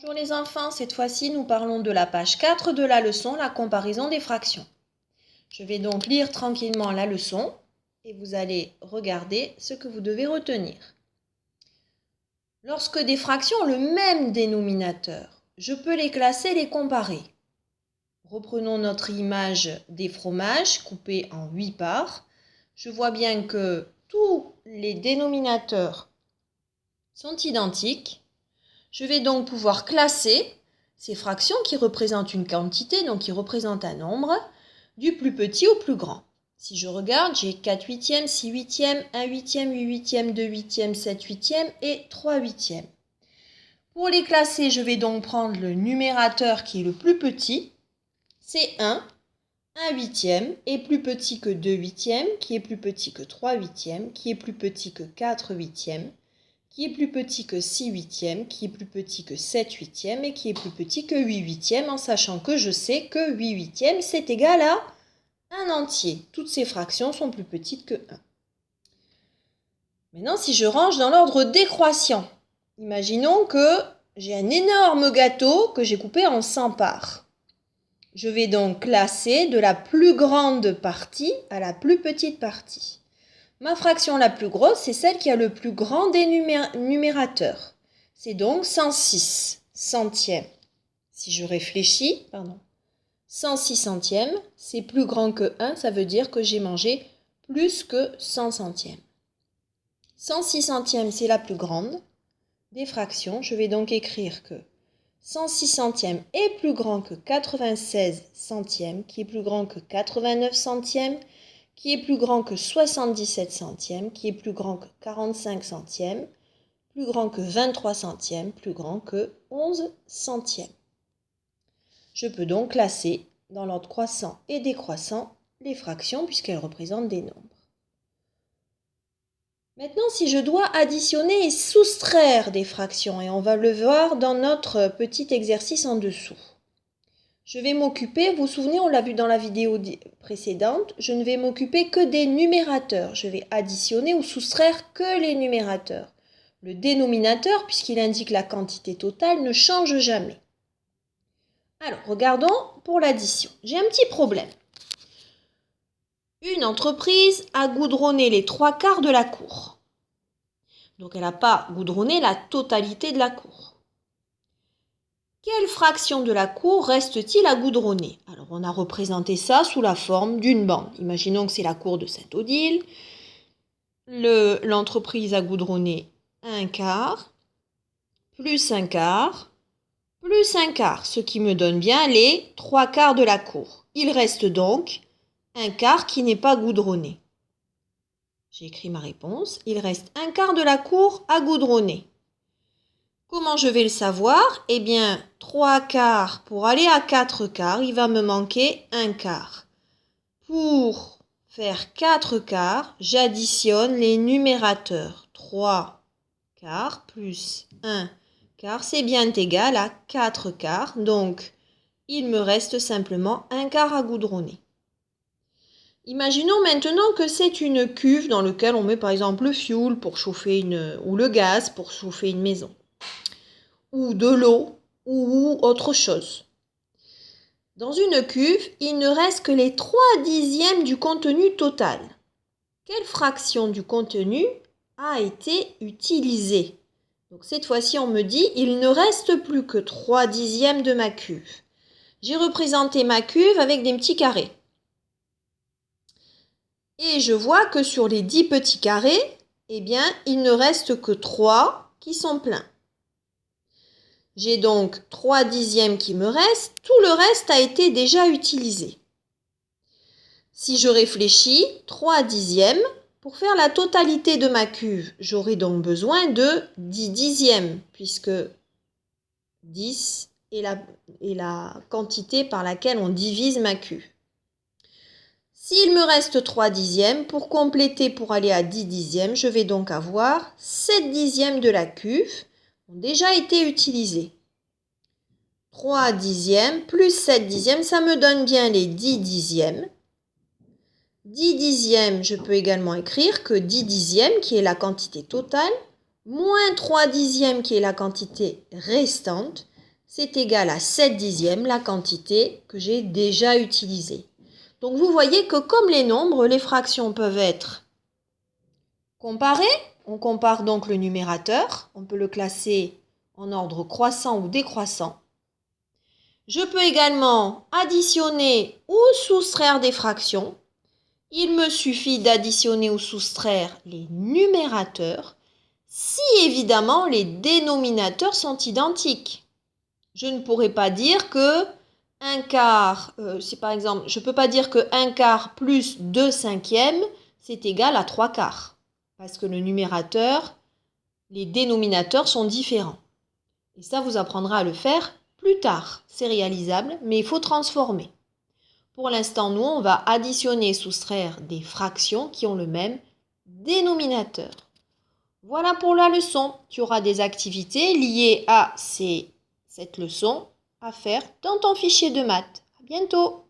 Bonjour les enfants, cette fois-ci nous parlons de la page 4 de la leçon, la comparaison des fractions. Je vais donc lire tranquillement la leçon et vous allez regarder ce que vous devez retenir. Lorsque des fractions ont le même dénominateur, je peux les classer et les comparer. Reprenons notre image des fromages coupés en 8 parts. Je vois bien que tous les dénominateurs sont identiques. Je vais donc pouvoir classer ces fractions qui représentent une quantité, donc qui représentent un nombre, du plus petit au plus grand. Si je regarde, j'ai 4 huitièmes, 6 huitièmes, 1 huitième, 8 huitièmes, 2 huitièmes, 7 huitièmes et 3 huitièmes. Pour les classer, je vais donc prendre le numérateur qui est le plus petit, c'est 1. 1 huitième est plus petit que 2 huitièmes, qui est plus petit que 3 huitièmes, qui est plus petit que 4 huitièmes, qui est plus petit que 6 huitièmes, qui est plus petit que 7 huitièmes et qui est plus petit que 8 huitièmes, en sachant que je sais que 8 huitièmes, c'est égal à un entier. Toutes ces fractions sont plus petites que 1. Maintenant, si je range dans l'ordre décroissant, imaginons que j'ai un énorme gâteau que j'ai coupé en 100 parts. Je vais donc classer de la plus grande partie à la plus petite partie. Ma fraction la plus grosse, c'est celle qui a le plus grand des numérateurs. C'est donc 106 centièmes. Si je réfléchis, 106 centièmes, c'est plus grand que 1, ça veut dire que j'ai mangé plus que 100 centièmes. 106 centièmes, c'est la plus grande des fractions. Je vais donc écrire que 106 centièmes est plus grand que 96 centièmes, qui est plus grand que 89 centièmes, qui est plus grand que 77 centièmes, qui est plus grand que 45 centièmes, plus grand que 23 centièmes, plus grand que 11 centièmes. Je peux donc classer dans l'ordre croissant et décroissant les fractions puisqu'elles représentent des nombres. Maintenant, si je dois additionner et soustraire des fractions, et on va le voir dans notre petit exercice en dessous. Je vais m'occuper, vous vous souvenez, on l'a vu dans la vidéo précédente, je ne vais m'occuper que des numérateurs. Je vais additionner ou soustraire que les numérateurs. Le dénominateur, puisqu'il indique la quantité totale, ne change jamais. Alors, regardons pour l'addition. J'ai un petit problème. Une entreprise a goudronné les 3/4 de la cour. Donc, elle n'a pas goudronné la totalité de la cour. Quelle fraction de la cour reste-t-il à goudronner? Alors, on a représenté ça sous la forme d'une bande. Imaginons que c'est la cour de Saint-Odile. L'entreprise a goudronné 1/4, plus 1/4, plus 1/4, ce qui me donne bien les 3/4 de la cour. Il reste donc 1/4 qui n'est pas goudronné. J'ai écrit ma réponse. Il reste 1/4 de la cour à goudronner. Comment je vais le savoir? Eh bien, 3/4 pour aller à 4/4, il va me manquer 1/4. Pour faire 4/4, j'additionne les numérateurs. 3/4 plus 1/4, c'est bien égal à 4/4. Donc, il me reste simplement 1/4 à goudronner. Imaginons maintenant que c'est une cuve dans laquelle on met par exemple le fioul pour chauffer ou le gaz pour chauffer une maison, ou de l'eau, ou autre chose. Dans une cuve, il ne reste que les 3/10 du contenu total. Quelle fraction du contenu a été utilisée? Donc cette fois-ci, on me dit, il ne reste plus que 3/10 de ma cuve. J'ai représenté ma cuve avec des petits carrés. Et je vois que sur les 10 petits carrés, eh bien, il ne reste que 3 qui sont pleins. J'ai donc 3/10 qui me restent, tout le reste a été déjà utilisé. Si je réfléchis, 3/10, pour faire la totalité de ma cuve, j'aurai donc besoin de 10/10, puisque 10 est la quantité par laquelle on divise ma cuve. S'il me reste 3/10, pour compléter, pour aller à 10/10, je vais donc avoir 7/10 de la cuve ont déjà été utilisés. 3/10 plus 7/10, ça me donne bien les 10/10. 10/10, je peux également écrire que 10/10, qui est la quantité totale, moins 3/10 qui est la quantité restante, c'est égal à 7 dixièmes, la quantité que j'ai déjà utilisée. Donc vous voyez que comme les nombres, les fractions peuvent être comparées. On compare donc le numérateur. On peut le classer en ordre croissant ou décroissant. Je peux également additionner ou soustraire des fractions. Il me suffit d'additionner ou soustraire les numérateurs si évidemment les dénominateurs sont identiques. Je ne pourrais pas dire que un quart, si par exemple, je ne peux pas dire que 1 quart plus 2 cinquièmes, c'est égal à 3 quarts. Parce que le numérateur, les dénominateurs sont différents. Et ça, vous apprendrez à le faire plus tard. C'est réalisable, mais il faut transformer. Pour l'instant, nous, on va additionner et soustraire des fractions qui ont le même dénominateur. Voilà pour la leçon. Tu auras des activités liées à cette leçon à faire dans ton fichier de maths. À bientôt!